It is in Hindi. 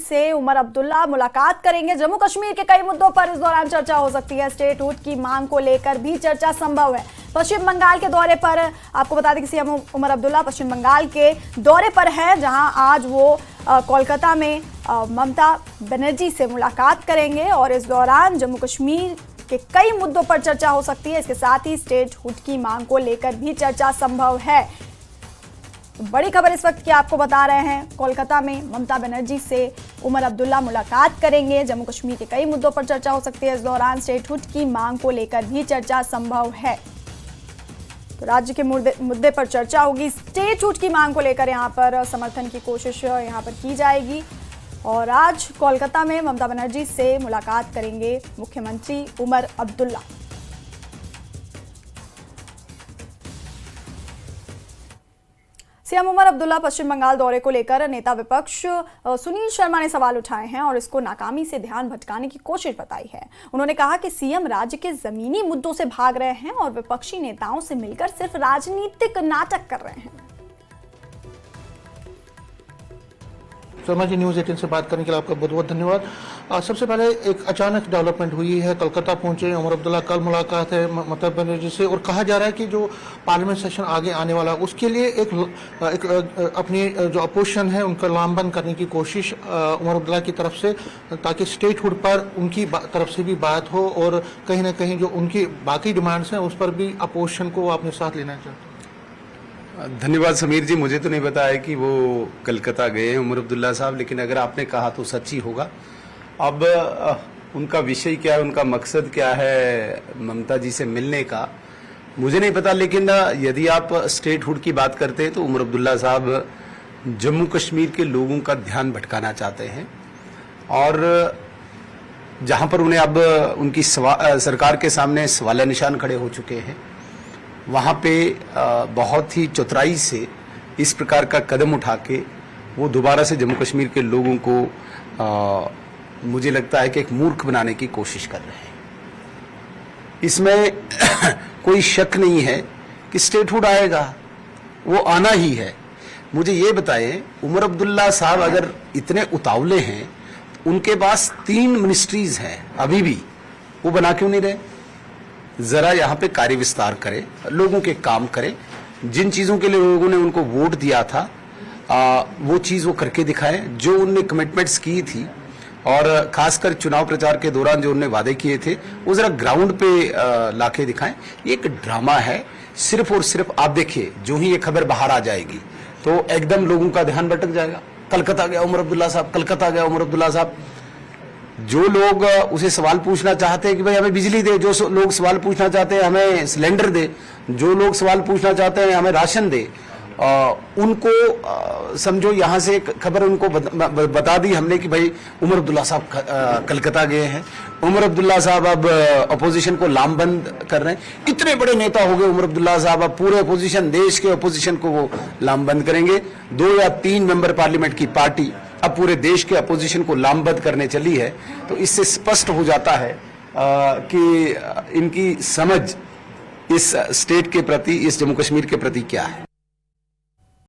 से उमर अब्दुल्ला मुलाकात करेंगे। जम्मू कश्मीर के कई मुद्दों पर इस दौरान चर्चा हो सकती है। स्टेटहुड की मांग को लेकर भी चर्चा संभव है। पश्चिम बंगाल के दौरे पर आपको बता दें कि सीएम उमर अब्दुल्ला पश्चिम बंगाल के दौरे पर है, जहां आज वो कोलकाता में ममता बनर्जी से मुलाकात करेंगे और इस दौरान जम्मू कश्मीर के कई मुद्दों पर चर्चा हो सकती है। इसके साथ ही स्टेटहुड की मांग को लेकर भी चर्चा संभव है। तो बड़ी खबर इस वक्त की आपको बता रहे हैं, कोलकाता में ममता बनर्जी से उमर अब्दुल्ला मुलाकात करेंगे। जम्मू कश्मीर के कई मुद्दों पर चर्चा हो सकती है। इस दौरान स्टेटहुड की मांग को लेकर भी चर्चा संभव है। तो राज्य के मुद्दे पर चर्चा होगी। स्टेटहुड की मांग को लेकर यहां पर समर्थन की कोशिश यहां पर की जाएगी और आज कोलकाता में ममता बनर्जी से मुलाकात करेंगे मुख्यमंत्री उमर अब्दुल्ला। सीएम उमर अब्दुल्ला पश्चिम बंगाल दौरे को लेकर नेता विपक्ष सुनील शर्मा ने सवाल उठाए हैं और इसको नाकामी से ध्यान भटकाने की कोशिश बताई है। उन्होंने कहा कि सीएम राज्य के जमीनी मुद्दों से भाग रहे हैं और विपक्षी नेताओं से मिलकर सिर्फ राजनीतिक नाटक कर रहे हैं। शर्मा जी, न्यूज़ 18 से बात करने के लिए आपका बहुत बहुत धन्यवाद। सबसे पहले एक अचानक डेवलपमेंट हुई है, कोलकाता पहुंचे उमर अब्दुल्ला, कल मुलाकात है ममता बनर्जी से और कहा जा रहा है कि जो पार्लियामेंट सेशन आगे आने वाला है उसके लिए एक अपनी जो अपोजिशन है उनका लामबंद करने की कोशिश उमर अब्दुल्ला की तरफ से, ताकि स्टेटहुड पर उनकी तरफ से भी बात हो और कहीं ना कहीं जो उनकी बाकी डिमांड्स हैं उस पर भी अपोजिशन को अपने साथ लेना चाहते हैं। धन्यवाद समीर जी, मुझे तो नहीं पता है कि वो कलकत्ता गए हैं उमर अब्दुल्ला साहब, लेकिन अगर आपने कहा तो सच ही होगा। अब उनका विषय क्या है, उनका मकसद क्या है ममता जी से मिलने का, मुझे नहीं पता। लेकिन यदि आप स्टेटहुड की बात करते हैं तो उमर अब्दुल्ला साहब जम्मू कश्मीर के लोगों का ध्यान भटकाना चाहते हैं और जहां पर उन्हें अब उनकी सरकार के सामने सवाल निशान खड़े हो चुके हैं, वहाँ पे बहुत ही चतुराई से इस प्रकार का कदम उठा के वो दोबारा से जम्मू कश्मीर के लोगों को मुझे लगता है कि एक मूर्ख बनाने की कोशिश कर रहे हैं। इसमें कोई शक नहीं है कि स्टेटहुड आएगा, वो आना ही है। मुझे ये बताएं, उमर अब्दुल्ला साहब अगर इतने उतावले हैं, उनके पास 3 मिनिस्ट्रीज हैं अभी भी, वो बना क्यों नहीं रहे? जरा यहाँ पे कार्य विस्तार करें, लोगों के काम करें। जिन चीजों के लिए लोगों ने उनको वोट दिया था वो चीज वो करके दिखाएं, जो उनने कमिटमेंट्स की थी और खासकर चुनाव प्रचार के दौरान जो उन्होंने वादे किए थे वो जरा ग्राउंड पे लाके दिखाएं। ये एक ड्रामा है सिर्फ और सिर्फ। आप देखिए, जो ही ये खबर बाहर आ जाएगी तो एकदम लोगों का ध्यान भटक जाएगा। कलकत्ता गया उमर अब्दुल्ला साहब, कलकत्ता गया उमर अब्दुल्ला साहब। जो लोग उसे सवाल पूछना चाहते हैं कि भाई हमें बिजली दे, जो लोग सवाल पूछना चाहते हैं हमें सिलेंडर दे, जो लोग सवाल पूछना चाहते हैं हमें राशन दे, उनको समझो यहाँ से एक खबर उनको बता दी हमने कि भाई उमर अब्दुल्ला साहब कलकत्ता गए हैं। उमर अब्दुल्ला साहब अब अपोजिशन को लामबंद कर रहे हैं। इतने बड़े नेता हो गए उमर अब्दुल्ला साहब, अब पूरे अपोजिशन, देश के अपोजिशन को वो लामबंद करेंगे। 2 या 3 मेंबर पार्लियामेंट की पार्टी अब पूरे देश के अपोजिशन को लामबंद करने चली है। तो इससे स्पष्ट हो जाता है कि इनकी समझ इस स्टेट के प्रति, इस जम्मू कश्मीर के प्रति क्या है।